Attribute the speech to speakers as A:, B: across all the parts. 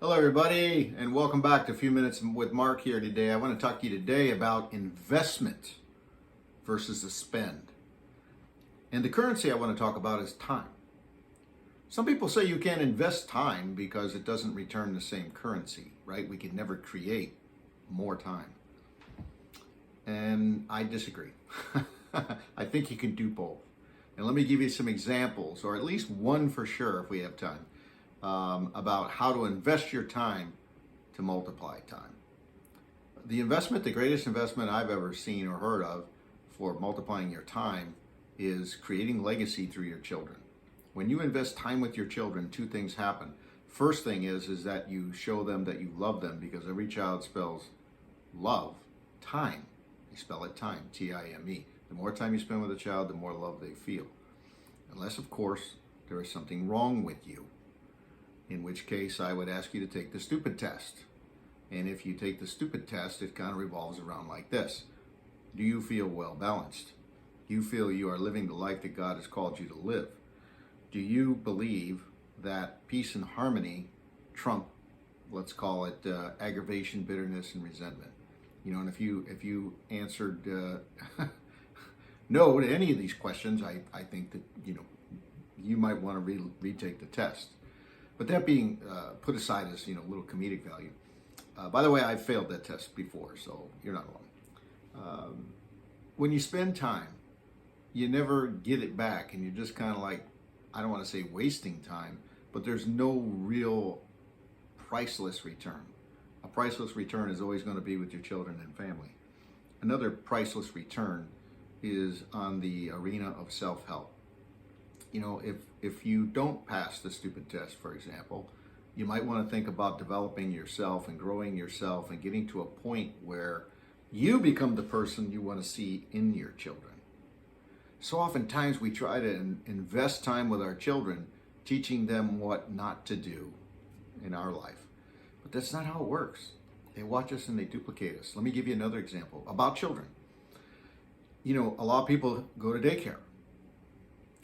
A: Hello, everybody, and welcome back to A Few Minutes with Mark here today. I want to talk to you today about investment versus a spend. And the currency I want to talk about is time. Some people say you can't invest time because it doesn't return the same currency, right? We can never create more time. And I disagree. I think you can do both. And let me give you some examples, or at least one for sure if we have time, about how to invest your time to multiply time. The greatest investment I've ever seen or heard of for multiplying your time is creating legacy through your children. When you invest time with your children, two things happen. First thing is that you show them that you love them, because every child spells love, time. They spell it time, T-I-M-E. The more time you spend with a child, the more love they feel. Unless, of course, there is something wrong with you, in which case I would ask you to take the stupid test. And if you take the stupid test, it kind of revolves around like this. Do you feel well balanced? Do you feel you are living the life that God has called you to live? Do you believe that peace and harmony trump, let's call it aggravation, bitterness, and resentment? And if you answered no to any of these questions, I think that you might want to retake the test. But that being put aside as little comedic value. By the way, I've failed that test before, so you're not alone. When you spend time, you never get it back, and you're just kind of like, I don't want to say wasting time, but there's no real priceless return. A priceless return is always going to be with your children and family. Another priceless return is on the arena of self-help. If you don't pass the stupid test, for example, you might want to think about developing yourself and growing yourself and getting to a point where you become the person you want to see in your children. So oftentimes we try to invest time with our children, teaching them what not to do in our life. But that's not how it works. They watch us and they duplicate us. Let me give you another example about children. A lot of people go to daycare,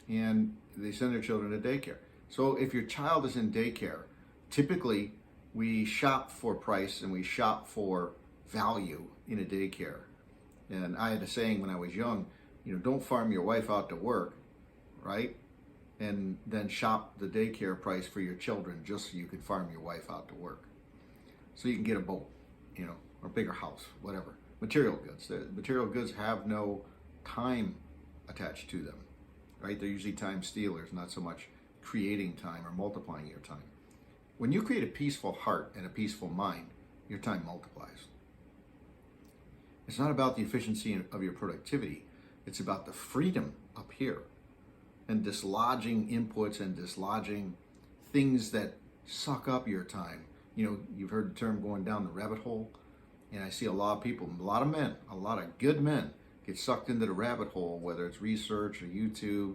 A: and they send their children to daycare. So if your child is in daycare, typically we shop for price and we shop for value in a daycare. And I had a saying when I was young, don't farm your wife out to work, right? And then shop the daycare price for your children just so you can farm your wife out to work. So you can get a boat, or a bigger house, whatever. Material goods. The material goods have no time attached to them. Right? They're usually time stealers, not so much creating time or multiplying your time. When you create a peaceful heart and a peaceful mind, your time multiplies. It's not about the efficiency of your productivity. It's about the freedom up here and dislodging inputs and dislodging things that suck up your time. You've heard the term going down the rabbit hole, and I see a lot of people, a lot of men, a lot of good men get sucked into the rabbit hole, whether it's research or YouTube,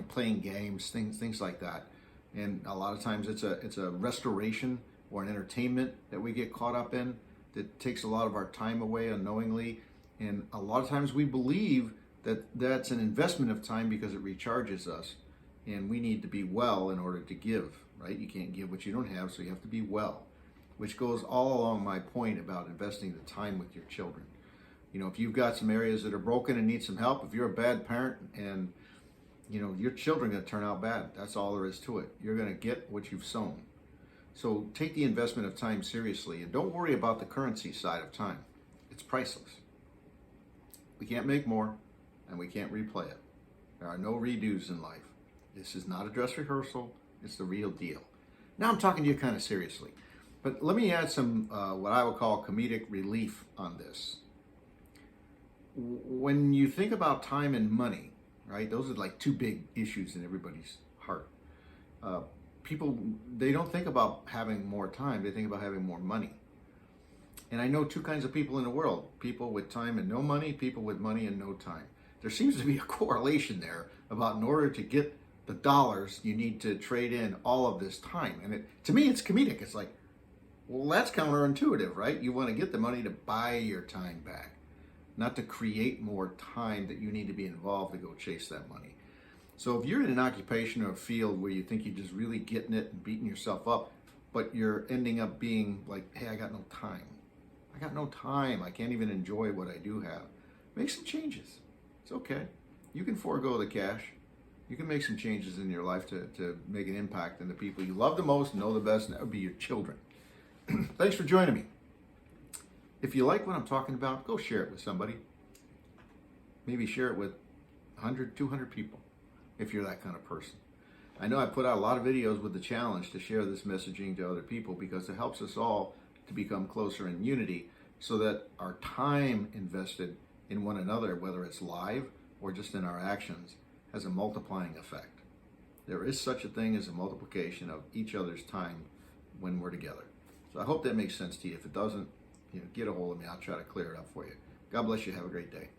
A: playing games, things like that. And a lot of times it's a restoration or an entertainment that we get caught up in that takes a lot of our time away unknowingly. And a lot of times we believe that that's an investment of time because it recharges us, and we need to be well in order to give, right? You can't give what you don't have, so you have to be well, which goes all along my point about investing the time with your children. If you've got some areas that are broken and need some help, if you're a bad parent and your children are going to turn out bad, that's all there is to it. You're going to get what you've sown. So take the investment of time seriously, and don't worry about the currency side of time. It's priceless. We can't make more, and we can't replay it. There are no redos in life. This is not a dress rehearsal. It's the real deal. Now I'm talking to you kind of seriously, but let me add some what I would call comedic relief on this. When you think about time and money, right, those are like two big issues in everybody's heart. People, they don't think about having more time, they think about having more money. And I know two kinds of people in the world: people with time and no money, people with money and no time. There seems to be a correlation there about, in order to get the dollars, you need to trade in all of this time. And to me, it's comedic. It's like, well, that's counterintuitive, right? You want to get the money to buy your time back, not to create more time that you need to be involved to go chase that money. So if you're in an occupation or a field where you think you're just really getting it and beating yourself up, but you're ending up being like, hey, I got no time. I got no time. I can't even enjoy what I do have. Make some changes. It's okay. You can forego the cash. You can make some changes in your life to make an impact on the people you love the most, know the best, and that would be your children. Thanks for joining me. If you like what I'm talking about, go share it with somebody. Maybe share it with 100, 200 people if you're that kind of person. I know I put out a lot of videos with the challenge to share this messaging to other people because it helps us all to become closer in unity so that our time invested in one another, whether it's live or just in our actions, has a multiplying effect. There is such a thing as a multiplication of each other's time when we're together. So I hope that makes sense to you. If it doesn't, get a hold of me. I'll try to clear it up for you. God bless you. Have a great day.